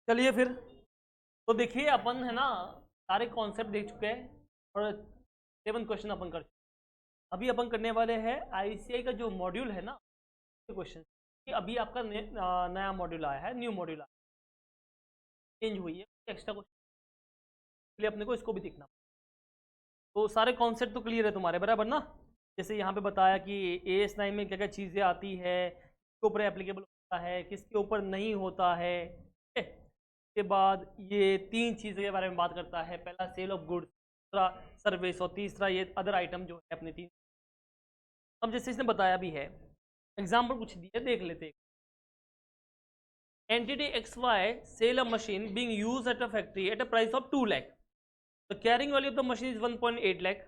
चलिए फिर, तो देखिए अपन है ना सारे कॉन्सेप्ट देख चुके हैं और 7 क्वेश्चन अपन कर चुके हैं। अभी अपन करने वाले हैं आईसीआई का जो मॉड्यूल है ना, क्वेश्चन अभी आपका नया मॉड्यूल आया है, न्यू मॉड्यूल आया, चेंज हुई है एक्स्ट्रा क्वेश्चन, इसलिए अपने को इसको भी देखना। तो सारे कॉन्सेप्ट तो क्लियर है तुम्हारे बराबर ना। जैसे यहाँ पे बताया कि AS9 में क्या क्या चीज़ें आती है, किसके ऊपर एप्लीकेबल होता है, किसके ऊपर नहीं होता है। ठीक है, उसके बाद ये 3 चीज़ों के बारे में बात करता है। पहला सेल ऑफ गुड्स, दूसरा सर्विस और तीसरा ये अदर आइटम जो है अपने 3। अब जैसे इसने बताया भी है, एग्जाम्पल कुछ दिए देख लेते हैं। Entity XY sell a machine being used at a factory at a price of 2 lakh. The carrying value of the machine is 1.8 lakh.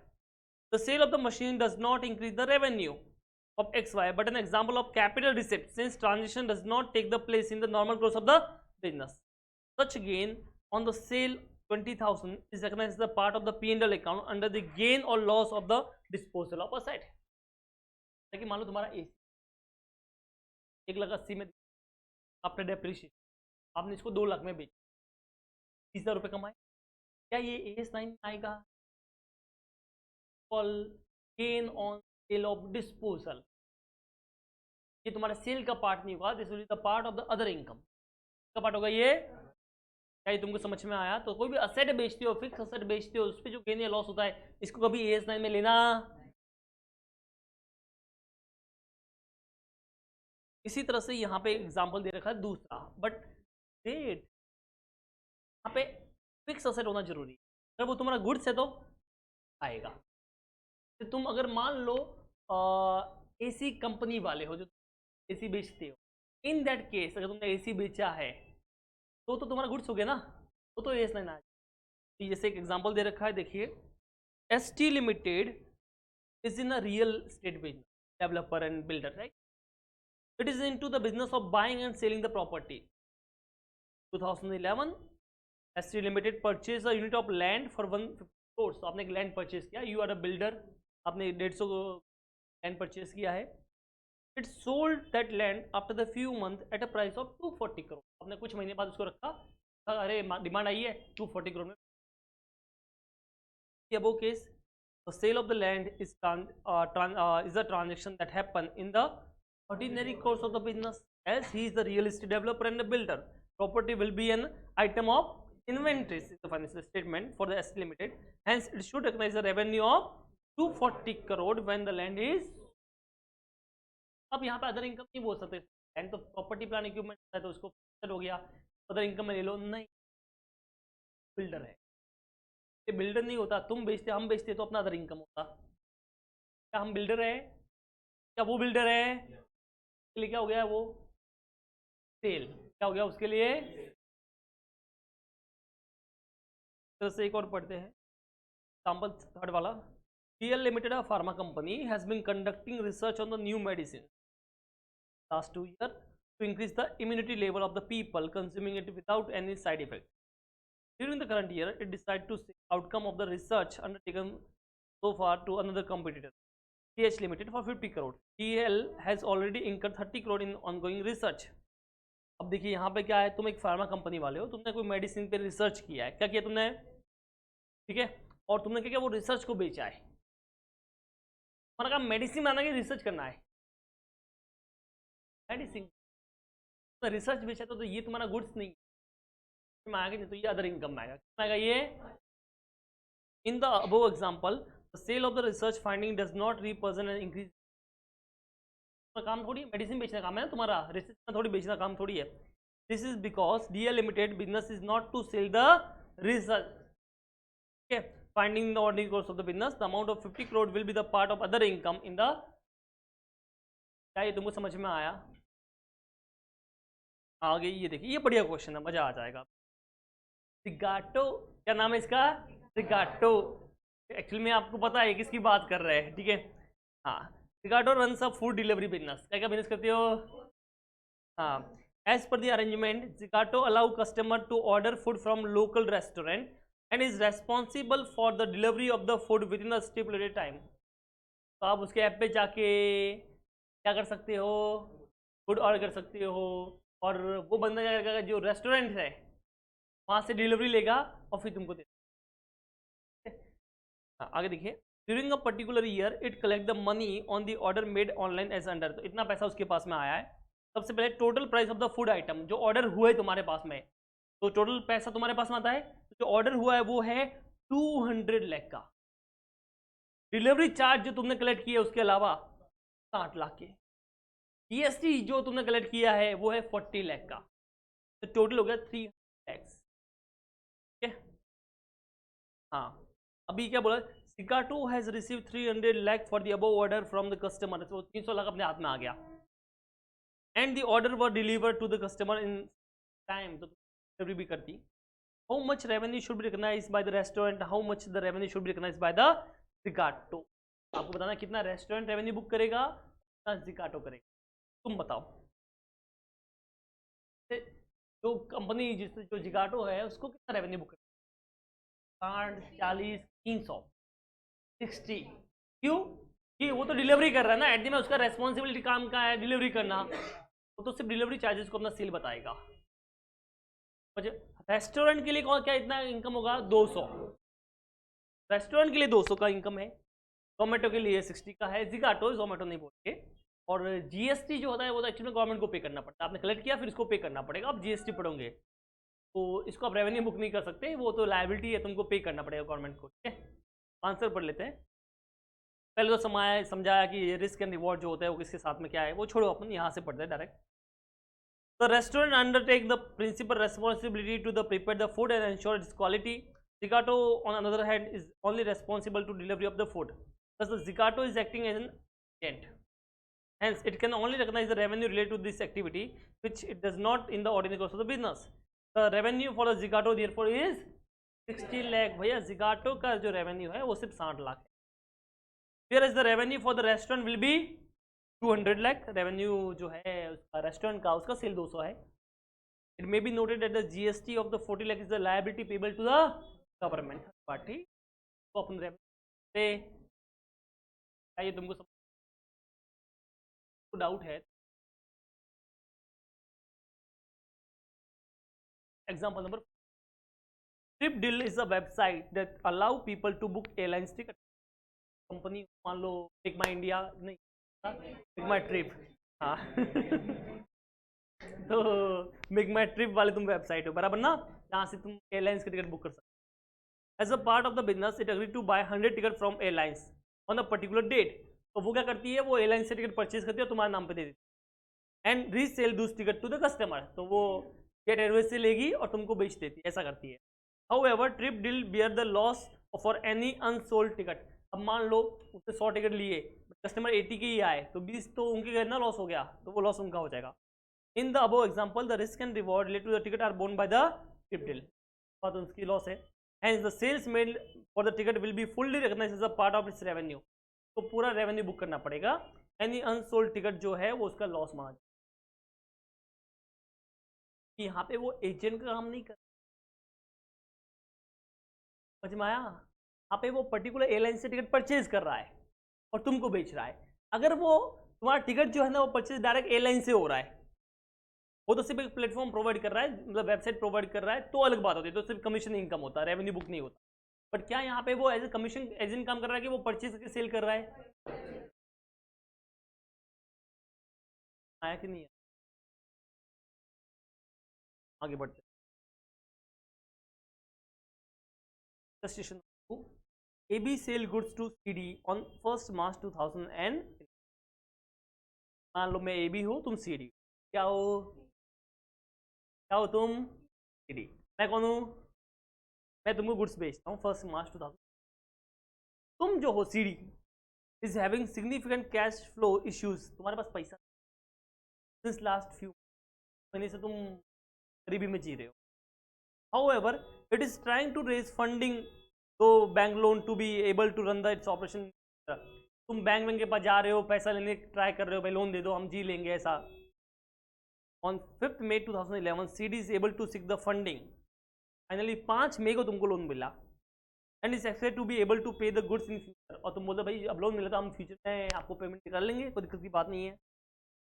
The sale of the machine does not increase the revenue of XY, but an example of capital receipt since transaction does not take the place in the normal course of the business. Such gain on the sale 20,000 is recognized as a part of the P&L account under the gain or loss of the disposal of asset. देखिए मान लो तुम्हारा AC 1,80,000 में आपने depreciate, आपने इसको 2 लाख में बेचा, 30,000 रुपये कमाए। क्या ये AS9 आएगा? Gain on sale of disposal, ये तुम्हारा सेल का पार्ट नहीं होगा, this will be the part of the other income का पार्ट होगा ये। क्या ये तुमको समझ में आया? तो कोई भी असेट बेचते हो, फिक्स असेट बेचते हो, उस पर जो गेन या लॉस होता है, इसको कभी AS9 में लेना। इसी तरह से यहाँ पे एग्जांपल दे रखा है दूसरा, बट रेट यहाँ पे फिक्स असेट होना जरूरी है। अगर वो तुम्हारा गुड्स है तो आएगा। तो तुम अगर मान लो AC कंपनी वाले हो जो AC बेचते हो, इन दैट केस अगर तुमने AC बेचा है तो तुम्हारा गुड्स हो गया ना, तो AS9 आ जाए। जैसे एक एग्जांपल दे रखा है, देखिए ST limited is in a real estate business, developer and builder, right? It is into the business of buying and selling the property. 2011 ST Limited purchased a unit of land for 150 crores. तो आपने एक land purchase किया, you are a builder, आपने 150 land purchase किया है। It sold that land after the few month at a price of 240 crore. आपने कुछ महीने बाद उसको रखा, अरे डिमांड आई है 240 करोड़ में। अबो case the sale of the land is a transaction that happen in the ordinary course of the business, as he is the real estate developer and the builder. Property will be an item of inventories in the financial statement for the ST Limited. Hence, it should recognize the revenue of 240 crore when the land is. अब यहाँ पे other income नहीं बोल सकते, land तो property plan equipment है तो उसको हो गया, अदर इनकम में ले लो। नहीं, बिल्डर है, बिल्डर नहीं होता, तुम बेचते हम बेचते तो अपना अदर इनकम होता। क्या हम बिल्डर है? क्या वो बिल्डर है? उसके लिए क्या हो गया वो सेल, क्या हो गया उसके लिए। तो से एक और पढ़ते हैं एग्जांपल थर्ड वाला। PL Limited, a pharma company, has been conducting research on the new medicine last 2 years to increase the immunity level of the people consuming it without any side effect. During the current year, it decided to see outcome of the research undertaken so far to another competitor, PH Limited, for 50 crore. PL has already incurred 30 crore in ongoing research. अब देखिए यहाँ पे क्या है, तुम एक pharma company वाले हो, तुमने कोई मेडिसिन पे रिसर्च किया है। क्या किया तुमने? ठीक है, और तुमने क्या किया, वो रिसर्च को बेचा है। तुम्हारा काम मेडिसिन बनाना कि रिसर्च करना है? मेडिसिन रिसर्च बेचा तो ये तुम्हारा गुड्स नहीं में आएगा, नहीं तो ये अदर इनकम में आएगा। कितना आएगा ये? In the above example the sale of the research finding does not represent an increase. काम थोड़ी मेडिसिन बेचना काम है ना तुम्हारा, रिसर्च में थोड़ी बेचना काम थोड़ी है। This is because DL Limited business is not to sell the research. Okay, finding the ordinary course of the business, the amount of 50 crore will be the part of other income in the। क्या ये तुमको समझ में आया? आगे ये देखिए, ये बढ़िया क्वेश्चन है, मजा आ जाएगा। रिगाटो, क्या नाम है इसका? रिगाटो। एक्चुअली में आपको पता है किसकी बात कर रहे हैं, ठीक है। हाँ, Zigato runs a food delivery business. क्या क्या बिजनेस करते हो? हाँ, as per the arrangement Zigato allow customer to order food from local restaurant and is responsible for the delivery of the food within the stipulated time. तो आप उसके app पे जाके क्या कर सकते हो, फूड ऑर्डर कर सकते हो, और वो बंदा क्या करेगा, जो रेस्टोरेंट है वहाँ से डिलीवरी लेगा और फिर तुमको दे। आगे देखिए, during a particular year it collect the money on the order made online as under. तो इतना पैसा उसके पास में आया है। सबसे पहले total price of the food item, जो ऑर्डर हुआ है तुम्हारे पास में, तो टोटल पैसा तुम्हारे पास में आता है। तो जो ऑर्डर हुआ है वो है 200 लाख का। डिलीवरी चार्ज जो तुमने कलेक्ट किया उसके अलावा 60 लाख के। जीएसटी जो तुमने कलेक्ट किया है वो है 40 लाख का। तो टोटल हो गया 300 लाख। ठीक है, हाँ। अभी क्या बोला, Zigato has received 300 lakh for the above order from the customer। तो 300 लाख अपने हाथ में आ गया। And the order were delivered to the customer in time। तो डिलीवरी भी करती। How much revenue should be recognized by the restaurant? How much the revenue should be recognized by the Zigato? आपको बताना कितना रेस्टोरेंट रेवेन्यू बुक करेगा, कितना Zigato करेगा। तुम बताओ। जो कंपनी जिस जो Zigato है उसको कितना रेवेन्यू बुक करेगा? 40, 300, 60। क्यों? कि वो तो डिलीवरी कर रहा है ना, एट दी में उसका रेस्पॉन्सिबिलिटी काम का है डिलीवरी करना। वो तो सिर्फ डिलीवरी चार्जेस को अपना सेल बताएगा। रेस्टोरेंट के लिए कौन क्या इतना इनकम होगा? 200। रेस्टोरेंट के लिए 200 का इनकम है। जोमेटो के लिए 60 का है। Zigato, जोमेटो नहीं बोलते। और जीएसटी जो होता है वो तो एक्चुअली गवर्नमेंट को पे करना पड़ता है। आपने कलेक्ट किया फिर इसको पे करना पड़ेगा। आप जीएसटी पढ़ोगे तो इसको आप रेवेन्यू बुक नहीं कर सकते, वो तो लायबिलिटी है, तुमको पे करना पड़ेगा गवर्नमेंट को। ठीक है, आंसर पढ़ लेते हैं। पहले तो समझाया कि रिस्क एंड रिवॉर्ड जो होता है वो किसके साथ में क्या है, वो छोड़ो, अपन यहाँ से पढ़ते हैं direct. The restaurant undertake the principal responsibility to the prepare the food and ensure its quality. Zigato on another hand is only responsible to delivery of the food. Thus the Zigato is acting as an agent. Hence it can only recognize the revenue related to this activity which it does not in the ordinary course of the business. The revenue for the Zigato therefore is 60 lakh। भैया Zigato का जो revenue है वो सिर्फ 60 लाख है। Whereas the revenue for the restaurant will be 200 lakh। Revenue जो है उसका रेस्टोरेंट का उसका सेल 200 है। It may be noted that the GST of the 40 lakh is the liability payable to the government party. तो अपन रेवेन्यू ये तुमको सब डाउट है। Example number, trip deal is a website that allow people to book airlines ticket. Company मान लो make my India, नहीं make my trip, हाँ तो मेक माई ट्रिप वाले तुम वेबसाइट हो बराबर ना, जहाँ से तुम एयरलाइंस की टिकट बुक कर सकते। As a part of the business it agree to buy 100 ticket from airlines on a particular date. तो वो क्या करती है, वो एयरलाइन से टिकट परचेज करती है और तुम्हारे नाम पे दे देती है। एंड रीसेल दूस टिकट टू द कस्टमर। तो वो जेट एयरवेज से लेगी और तुमको बेच देती है, ऐसा करती है। However trip deal bear the loss for any unsold ticket. अब मान लो उसने 100 टिकट लिए, कस्टमर 80 के ही आए, तो 20 तो उनके कितना लॉस हो गया, तो वो लॉस उनका हो जाएगा। In the above example the risk and reward related to the ticket are borne by the trip deal. तो उसकी लॉस है। Hence the sales made for the ticket will be fully recognized as a part of its revenue। तो पूरा revenue book करना पड़ेगा। Any unsold ticket जो है वो उसका लॉस माना जाएगा। यहाँ पे वो एजेंट का काम नहीं कर, समझ में आया? यहाँ पे वो पर्टिकुलर एयरलाइन से टिकट परचेज कर रहा है और तुमको बेच रहा है। अगर वो तुम्हारा टिकट जो है ना वो परचेज डायरेक्ट एयरलाइन से हो रहा है, वो तो सिर्फ एक प्लेटफॉर्म प्रोवाइड कर रहा है, मतलब वेबसाइट प्रोवाइड कर रहा है, तो अलग बात होती है, तो सिर्फ कमीशन इनकम होता है, रेवेन्यू बुक नहीं होता। बट क्या यहाँ पे वो एज ए कमीशन एजेंट काम कर रहा है कि वो परचेज करके सेल कर रहा है? आया कि नहीं है? आगे बढ़ते हैं। AB sell goods to CD on 1 March 2000 and मान लो मैं AB हूँ, तुम CD। क्या हो? क्या हो तुम? CD। मैं कौन हूँ? मैं तुमको गुड्स बेचता हूँ 1 मार्च 2000। तुम जो हो CD is having significant cash flow issues. तुम्हारे पास पैसा सिंस लास्ट फ्यू महीने से तुम गरीबी में जी रहे हो। However it is trying to raise funding तो bank loan to be able to run the its operation. तुम बैंक के पास जा रहे हो, पैसा लेने ट्राई कर रहे हो, भाई लोन दे दो हम जी लेंगे ऐसा। On 5 May 2011 CD is able to seek the funding. Finally 5 मई को तुमको लोन मिला and is expected to be able to pay the goods in future. और तुम बोलते भाई अब लोन मिला तो हम फ्यूचर में आपको पेमेंट कर लेंगे, कोई दिक्कत की बात नहीं है।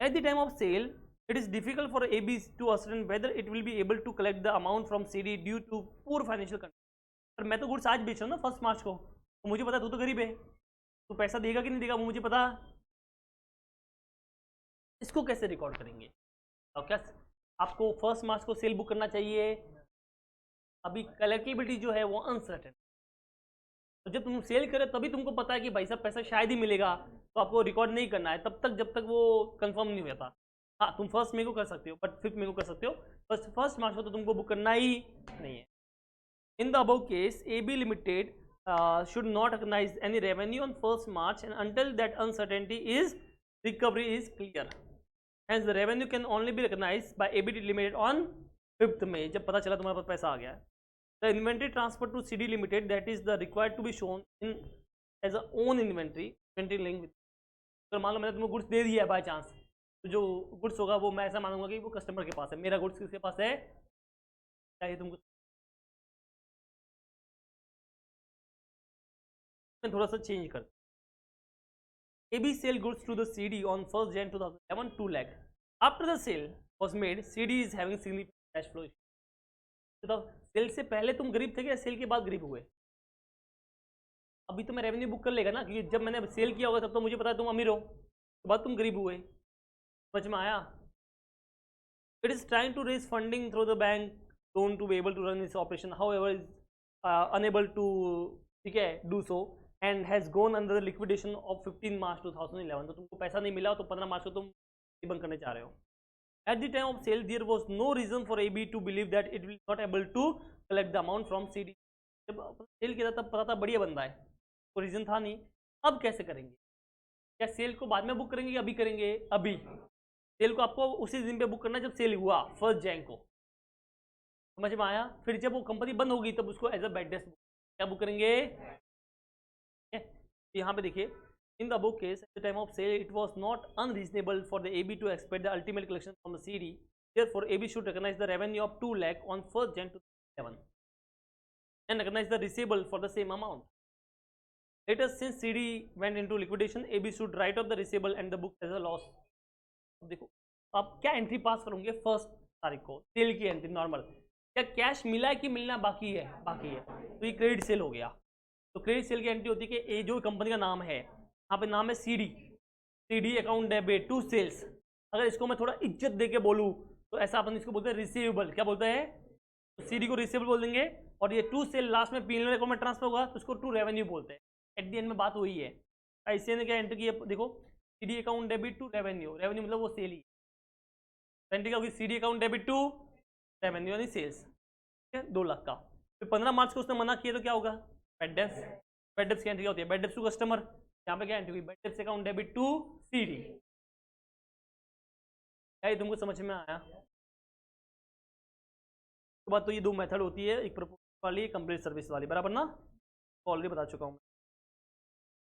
At the time of sale It is difficult for AB to ascertain whether it will be able to collect the amount from CD due to poor financial condition. पर मैं तो गुड्स आज बेच रहा हूँ ना 1 मार्च को, तो मुझे पता है तू तो गरीब है, तू पैसा देगा कि नहीं देगा वो मुझे पता। इसको कैसे रिकॉर्ड करेंगे? और क्या आपको 1 मार्च को सेल बुक करना चाहिए? अभी कलेक्टिबिलिटी जो है वो अनसर्टेन, तो जब तुम सेल करे तभी तुमको पता है कि भाई साहब पैसा शायद ही मिलेगा, तो आपको रिकॉर्ड नहीं करना है तब तक जब तक वो कंफर्म नहीं होता। हाँ, तुम 1 मई को कर सकते हो, बट 5 मई को कर सकते हो, बस 1 मार्च को तो तुमको बुक करना ही नहीं है। इन the above case AB limited should not recognize any revenue on 1st March and until that uncertainty is recovery is clear. Hence the revenue can only be recognized by AB Limited on 5th May, जब पता चला तुम्हारे पास पैसा आ गया है। The inventory transfer to CD Limited that is the required to be shown in as a own inventory link with, तो मान लो मैंने तुमको गुड्स दे दिया है बाय चांस, तो जो गुड्स होगा वो मैं ऐसा मानूंगा कि वो कस्टमर के पास है, मेरा गुड्स किसके पास है, चाहिए तुमको थोड़ा सा चेंज कर। AB sell goods to the CD on 1st Jan 2011 2 lakh. After the sale was made, CD is having significant cash flow. तो सेल से पहले तुम गरीब थे क्या, सेल के बाद गरीब हुए? अभी तो मैं रेवेन्यू बुक कर लेगा ना, क्योंकि जब मैंने सेल किया होगा तब तो मुझे पता है तुम अमीर हो, तो बाद तुम गरीब हुए। समझ में आया? It is trying to raise funding through the bank loan to be able to run its operation, however is unable to, ठीक है, do so and has gone under the liquidation of 15 March 2011. तो तुमको पैसा नहीं मिला तो 15 मार्च को तुम बंद करने जा रहे हो। At the time of sale, there was no reason for AB to believe that it will not able to collect the amount from CD. जब सेल किया था तब पता था बढ़िया बंदा है, कोई रीजन था नहीं। अब कैसे करेंगे? क्या सेल को बाद में बुक करेंगे या अभी करेंगे? अभी। सेल को आपको उसी दिन पे बुक करना जब सेल हुआ 1 जैन को। समझ में आया? फिर जब वो कंपनी बंद होगी तब उसको एज अ बैड डेट क्या बुक करेंगे? यहाँ पे देखिए, in the above case at the time of sale it was not unreasonable for the AB to expect the ultimate collection from the CD, therefore AB should recognize the revenue of 2 lakh on 1st Jan 2011 and recognize the receivable for the same amount. Later, since CD went into liquidation, AB should write off the receivable and the book as a loss. देखो आप क्या entry पास करोगे 1 तारीख को, cell की entry normal, क्या cash मिला है कि मिलना बाकी है? बाकी है, तो ये क्रेडिट सेल हो गया। तो क्रेडिट सेल की एंट्री होती है कि ये जो कंपनी का नाम है, यहाँ पे नाम है CD account debit to sales. अगर इसको मैं थोड़ा इज्जत दे के बोलूँ तो ऐसा अपन इसको बोलते हैं रिसीवेबल। क्या बोलते हैं? तो CD को रिसीवेबल बोल देंगे, और ये टू सेल लास्ट में P&L अकाउंट में ट्रांसफर होगा तो उसको टू रेवेन्यू बोलते हैं। एट दी एंड में बात वही है। ICA ने क्या एंट्री की है? देखो, CD account debit to revenue, revenue मतलब वो सेल ही। एंट्री क्या होगी? CD account debit to revenue यानी सेल्स, ठीक है, 2 लाख का। फिर 15 मार्च को उसने मना किया तो क्या होगा? Bad debts. बैड डेब्ट्स की एंट्री होती है, बैड डेब्ट्स टू कस्टमर। यहाँ पे क्या एंट्री हुई? Bad debts account debit to CD। क्या ये तुमको समझ में आया? तो बात तो ये 2 मेथड होती है, एक प्रपोजल वाली, कंप्लीट सर्विस वाली, बराबर ना? ऑलरेडी बता चुका हूँ मैं।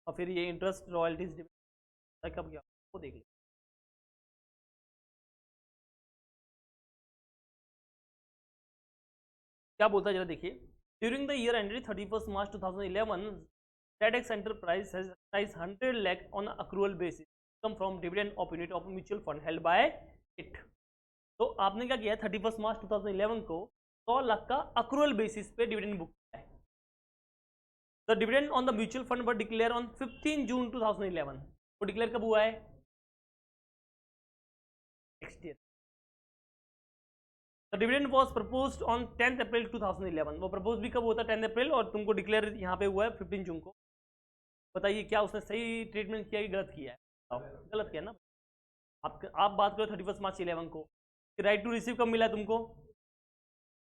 और फिर ये इंटरेस्ट रॉयल्टीज कब गया वो देख लो। क्या बोलता है जरा देखिए। During the year ended 31 March 2011, ZX Enterprise has recognized 100 lakh on accrual basis come from dividend of unit of mutual fund held by it. तो आपने क्या किया है? 31 मार्च 2011 को 100 लाख का अक्रूअल बेसिस पे डिविडेंड बुक किया है। The dividend on the mutual fund were declare on 15 June 2011। वो डिक्लेयर कब हुआ है? Next year. The dividend was proposed on 10 अप्रैल 2011। वो प्रपोज भी कब होता है? 10 अप्रैल, और तुमको डिक्लेयर यहाँ पे हुआ है 15 जून को। बताइए क्या उसने सही ट्रीटमेंट किया कि गलत किया है? गलत किया ना। आप बात करो 31 मार्च 11 को, राइट टू रिसीव कब मिला है तुमको?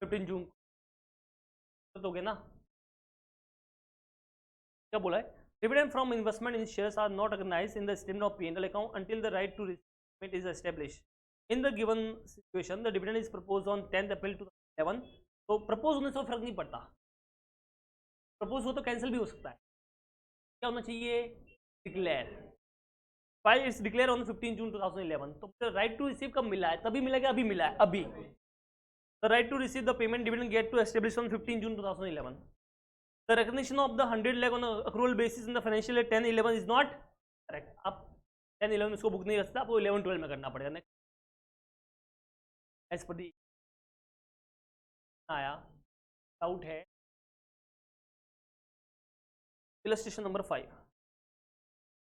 15 जून को। गलत हो गया ना? क्या बोला है? Dividend from investment in shares are not recognised in the statement of P&L account until the right to receive is established. In the given situation, the dividend is proposed on 10th April 2011. तो propose होने से फर्क नहीं पड़ता, propose हो तो cancel भी हो सकता है। क्या होना चाहिए? Declare. File is declare on 15 June 2011। तो राइट टू रिसीव कब मिला है? तभी मिला कि अभी मिला है? अभी। The right to receive the payment dividend get to establish on 15 June 2011। The recognition of the 100 lakh on accrual basis in the financial year 10-11 is not correct. आप 10-11 इसको बुक नहीं कर सकते, आपको 11-12 में करना पड़ेगा। एज पर दी आया, डाउट है। Illustration number 5,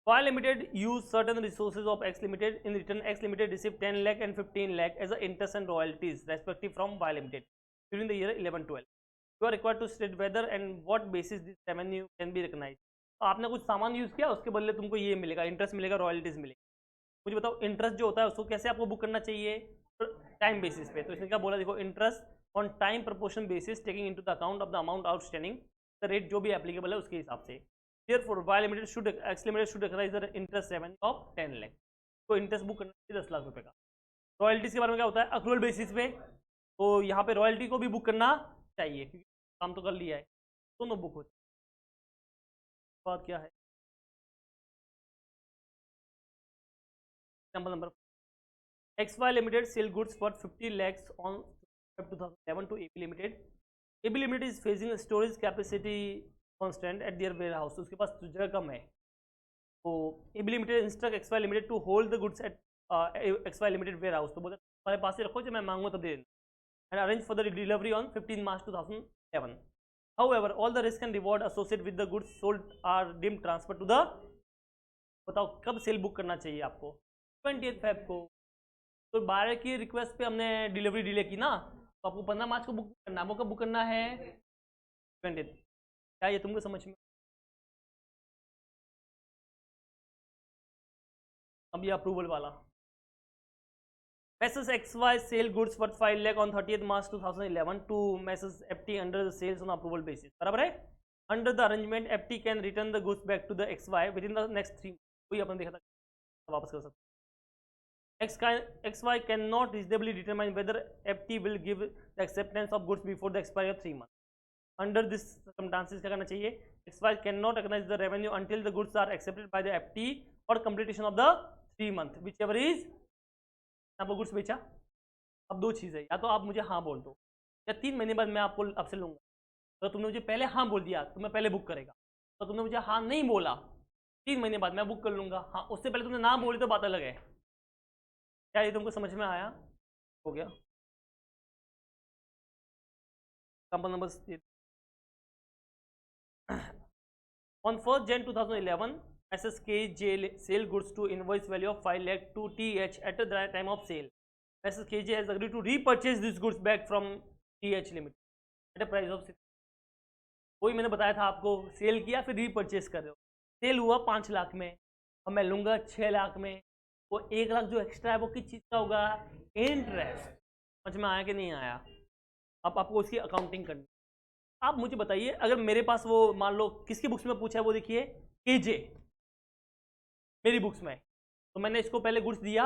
Y Limited use certain resources of X Limited. In return, X Limited received 10 lakh and 15 lakh as a interest and royalties respective from Y Limited during the year 11-12. You are required to state whether and what basis this revenue can be recognized. तो आपने कुछ सामान use किया, उसके बदले तुमको ये मिलेगा, इंटरेस्ट मिलेगा, रॉयल्टीज मिलेगी। मुझे बताओ इंटरेस्ट जो होता है उसको कैसे आपको बुक करना चाहिए? टाइम बेसिस पे। तो इसने क्या बोला, देखो, interest on time proportion basis taking into the account of the amount outstanding, the rate जो भी एप्लीकेबल है उसके हिसाब से। Therefore, Y Limited should X Limited should recognize the interest revenue of 10 lakh. तो इंटरेस्ट बुक करना चाहिए 10 लाख रुपए का। रॉयल्टीज के बारे में क्या होता है, अक्रूवल बेसिस पे, तो यहाँ पे रॉयल्टी को भी बुक करना चाहिए क्योंकि काम तो कर लिया है, दोनों बुक होते हैं। बात क्या है, example number, XY Limited sell goods for 50 lakhs on 2011 to AB Limited. AB Limited is facing a storage capacity constant at their warehouse, तो उसके पास जगह कम है, तो AB Limited instruct XY Limited to hold the goods at XY Limited warehouse, तो बोलते हमारे पास ही रखो, जब मैं मांगूँ तब दे देना, and arrange for the delivery on 15 March 2011. However, all the risk and reward associated with the goods sold are deemed transferred to the, बताओ कब सेल बुक करना चाहिए आपको, 20 Feb को। तो 12 की रिक्वेस्ट पे हमने डिलीवरी डिले की ना, तो आपको 15 मार्च को बुक करना, आपको कब बुक करना है, 20। क्या ये तुमको समझ में? अब ये अप्रूवल वाला, Messrs XY sell goods worth 5 lakh on 30th March 2011 to Messrs FT under the sales on approval basis, बराबर है। Under the arrangement, FT can return the goods back to the XY within the next 3 months, कोई अपन देखा था वापस कर सकते। XY cannot reasonably determine whether FT will give the acceptance of goods before the expiry of 3 months. Under this circumstances क्या करना चाहिए, XY cannot recognize the revenue until the goods are accepted by the FT or completion of the 3 month, whichever is। आपको goods बेचा, अब दो चीज़ है, या तो आप मुझे हाँ बोल दो, या 3 महीने बाद मैं आपको आपसे लूँगा। तो तुमने मुझे पहले हाँ बोल दिया तो मैं पहले बुक करेगा, तो तुमने मुझे हाँ नहीं बोला, 3 महीने बाद मैं बुक कर लूँगा। हाँ, उससे पहले तुमने ना बोली तो बात अलग है। क्या ये तुमको समझ में आया? हो गया। Example number, on 1st Jan 2011, Messrs KJ sell goods to invoice value of 5 lakh to TH at the time of sale. Messrs KJ has agreed to repurchase these goods back from TH Limited at a price of 6। वही मैंने बताया था आपको, cell किया फिर repurchase कर रहे हो। सेल हुआ 5 लाख में और मैं लूँगा 6 लाख में, वो 1 लाख जो एक्स्ट्रा है वो किस चीज़ का होगा, इंटरेस्ट। समझ में आया कि नहीं आया? अब आपको उसकी अकाउंटिंग करनी। आप मुझे बताइए, अगर मेरे पास वो, मान लो किसकी बुक्स में पूछा है, वो देखिए केजे मेरी बुक्स में, तो मैंने इसको पहले गुड्स दिया,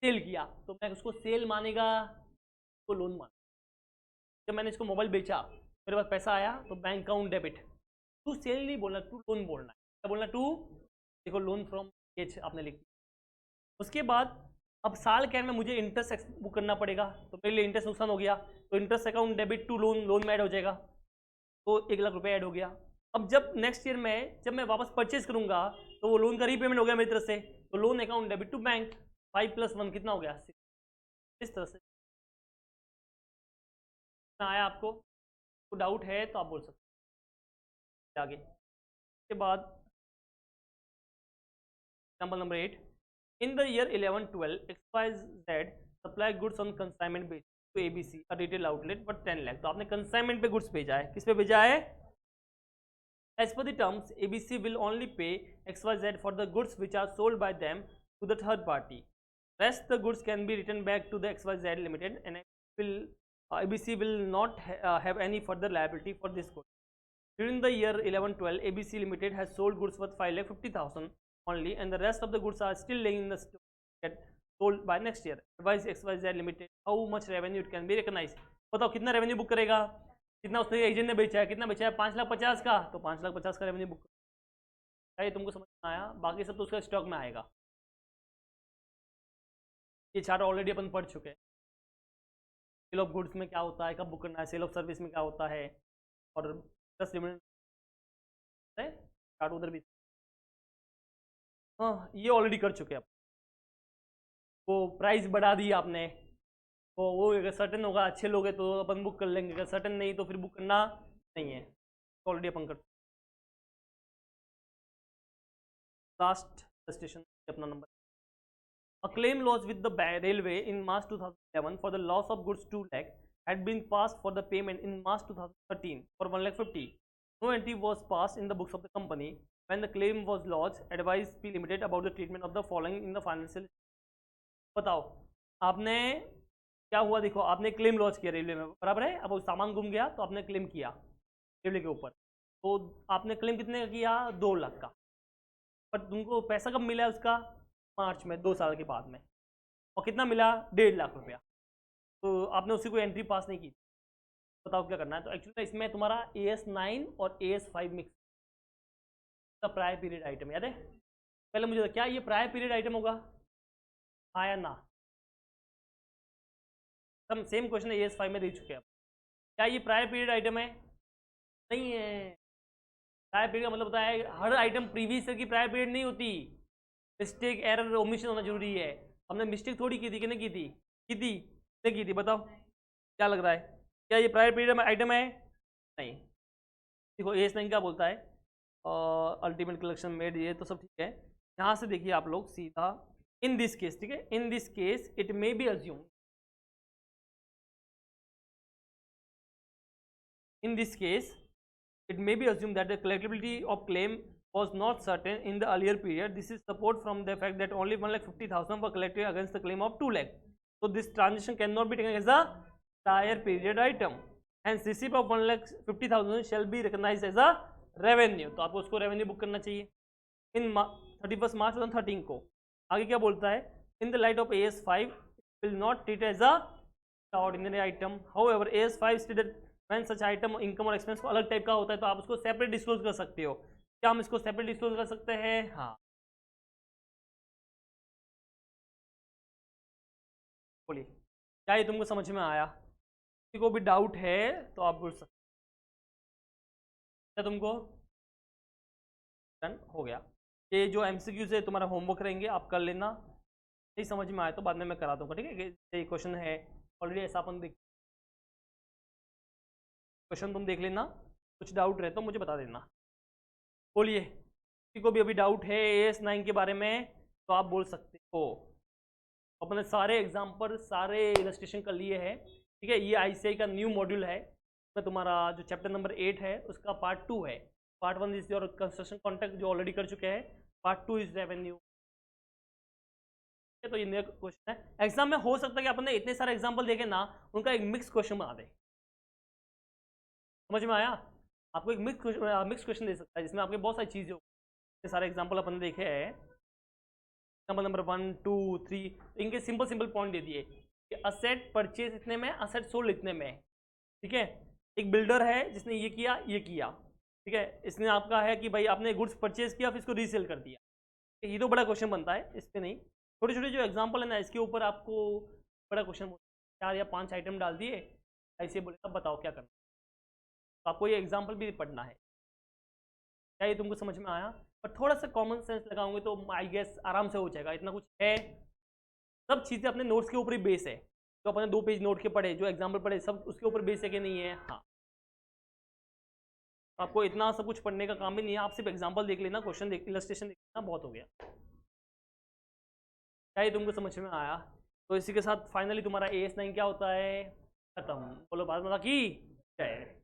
सेल किया, तो मैं उसको सेल मानेगा तो लोन मान। जब मैंने इसको मोबाइल बेचा, मेरे पास पैसा आया तो bank account debit. To sale नहीं बोलना, टू लोन बोलना है। क्या बोलना? टू, देखो लोन फ्रॉम एच आपने लिख दिया। उसके बाद अब साल के एंड में मुझे इंटरेस्ट बुक करना पड़ेगा, तो मेरे लिए इंटरेस्ट नुकसान हो गया, तो interest account debit to loan, loan में ऐड हो जाएगा, तो 1 लाख रुपए ऐड हो गया। अब जब नेक्स्ट ईयर में जब मैं वापस परचेज करूंगा तो वो लोन का रीपेमेंट हो गया मेरी तरफ से, तो loan account debit to bank, 5 + 1 कितना हो गया, 6। इस तरह से आया आपको? तो डाउट है तो आप बोल सकते आगे। इसके बाद example number 8, in the year 11-12 XYZ supply goods on consignment basis to ABC a retail outlet but 10 lakh. तो आपने कंसाइनमेंट पे गुड्स भेजा है, किस पे भेजा है? As per the terms, ABC will only pay XYZ for the goods which are sold by them to the third party. Rest the goods can be returned back to the XYZ Limited, and ABC will not have any further liability for this good. During the year 11-12, ABC Limited has sold goods worth 5,50,000 only, and the rest of the goods are still laying in the store to get sold by next year. Advise XYZ Limited how much revenue it can be recognized. बताओ कितना revenue book करेगा? कितना उसने agent ने बेचा है, कितना बेचा है? 5,50,000 का, तो 5,50,000 का रेवेन्यू बुक। क्या ये तुमको समझ में आया? बाकी सब तो उसका स्टॉक में आएगा। ये चार्ट ऑलरेडी अपन पढ़ चुके हैं। सेल ऑफ गुड्स में क्या होता है, कब बुक करना है, सेल ऑफ सर्विस में क्या होता है, और प्लस लिमिट चार्ट उधर भी। हाँ, ये ऑलरेडी कर चुके हैं। वो प्राइस बढ़ा दी आपने, तो वो अगर सर्टेन होगा, अच्छे लोग हैं तो अपन बुक कर लेंगे, अगर सर्टेन नहीं तो फिर बुक करना नहीं है, ऑलरेडी अपन कर। लास्ट स्टेशन अपना number. A claim lodged with the railway in March 2011 for the loss of goods 2 lakh had been passed for the payment in March 2013 for 1 lakh 50. No entry was passed in the books of the company when the claim was lodged. Advise P Limited about the treatment of the following in the financial. बताओ आपने क्या हुआ, देखो आपने claim launch किया railway में, बराबर है। अब वो सामान गुम गया तो आपने क्लेम किया रेलवे के ऊपर, तो आपने क्लेम कितने का किया, 2 लाख का। पर तुमको पैसा कब मिला है उसका, मार्च में, 2 साल के बाद में। और कितना मिला, 1.5 लाख रुपया। तो आपने उसकी कोई एंट्री पास नहीं की। बताओ क्या करना है। तो एक्चुअली इसमें तुम्हारा AS9 और AS5 मिक्स का प्रायर पीरियड आइटम याद है। पहले मुझे क्या ये प्रायर पीरियड आइटम होगा, हाँ या ना। हम सेम क्वेश्चन AS5 में दे चुके हैं। क्या ये प्रायर पीरियड आइटम है, नहीं है। प्रायर पीरियड का मतलब होता है हर आइटम प्रीवियस ईयर की प्रायर पीरियड नहीं होती। मिस्टेक, एरर, ओमिशन होना जरूरी है। हमने मिस्टेक थोड़ी की थी कि नहीं की थी, नहीं की थी। बताओ क्या लग रहा है, क्या ये प्रायर पीरियड में आइटम है, नहीं। देखो AS9 क्या बोलता है, अल्टीमेट कलेक्शन मेड, ये तो सब ठीक है। यहाँ से देखिए आप लोग सीधा इन दिस केस, ठीक है, in this case it may be assume, in this case it may be assumed that the collectability of claim was not certain in the earlier period. This is support from the fact that only 1,50,000 were collected against the claim of 2 lakh. So this transaction cannot be taken as a prior period item. Hence receipt of 1,50,000 shall be recognized as a revenue. तो आपको उसको revenue book करना चाहिए in 31st March 2013 को। आगे क्या बोलता है, in the light of AS5 will not treat as a ordinary item. However AS5 stated when such item income और एक्सपेंस को अलग टाइप का होता है तो आप उसको सेपरेट डिस्क्लोज कर सकते हो। क्या हम इसको सेपरेट डिस्क्लोज कर सकते हैं, हाँ। बोलिए क्या ये तुमको समझ में आया, किसी को भी डाउट है तो आप बोल सकते, क्या तुमको डन हो गया। ये जो MCQ से तुम्हारा होमवर्क रहेंगे आप कर लेना, नहीं समझ में आया तो बाद में मैं करा दूंगा, ठीक है। ये क्वेश्चन है ऑलरेडी, ऐसा अपन देख, क्वेश्चन तुम देख लेना, कुछ डाउट रहे तो मुझे बता देना। बोलिए किसी को भी अभी डाउट है AS9 के बारे में तो आप बोल सकते हो। अपने सारे एग्जाम्पल, सारे इलस्ट्रेशन कर लिए हैं, ठीक है। ये ICI का न्यू मॉड्यूल है, उसमें तुम्हारा जो चैप्टर नंबर 8 है उसका पार्ट 2 है। Part 1 is your construction contract जो ऑलरेडी कर चुके हैं, पार्ट 2 इज रेवेन्यू। तो ये नया क्वेश्चन है, एग्जाम में हो सकता है कि अपने इतने सारे एग्जाम्पल देखे ना, उनका एक मिक्स क्वेश्चन बना दे। समझ में आया, आपको एक मिक्स क्वेश्चन दे सकता है जिसमें आपके बहुत सारी चीज़ें हो। इतने सारे एग्जाम्पल अपन देखे हैं, एग्जाम्पल नंबर 1 2 3, इनके सिंपल पॉइंट दे दिए कि असेट परचेज इतने में, असेट सोल्ड इतने में, ठीक है। एक बिल्डर है जिसने ये किया, ठीक है। इसने आपका है कि भाई आपने गुड्स परचेज किया फिर इसको रीसेल कर दिया। ये तो बड़ा क्वेश्चन बनता है, इस पर नहीं, छोटे छोटे जो एग्जाम्पल है ना इसके ऊपर आपको बड़ा क्वेश्चन 4 या 5 आइटम डाल दिए, ऐसे बोले तब बताओ क्या करना। तो आपको ये एग्जाम्पल भी पढ़ना है। क्या ये तुमको समझ में आया, पर थोड़ा सा कॉमन सेंस लगाओगे तो आई गेस आराम से हो जाएगा। इतना कुछ है, सब चीज़ें अपने नोट्स के ऊपर ही बेस है। तो अपने 2 पेज नोट के पढ़े, जो एग्जाम्पल पढ़े, सब उसके ऊपर बेस है कि नहीं है, हाँ। आपको इतना सब कुछ पढ़ने का काम ही नहीं है, आप सिर्फ एग्जाम्पल देख लेना, क्वेश्चन देख, इलस्ट्रेशन देख लेना, बहुत हो गया। क्या ये तुमको समझ में आया। तो इसी के साथ फाइनली तुम्हारा AS9 क्या होता है, खत्म। बोलो भारत माता की जय।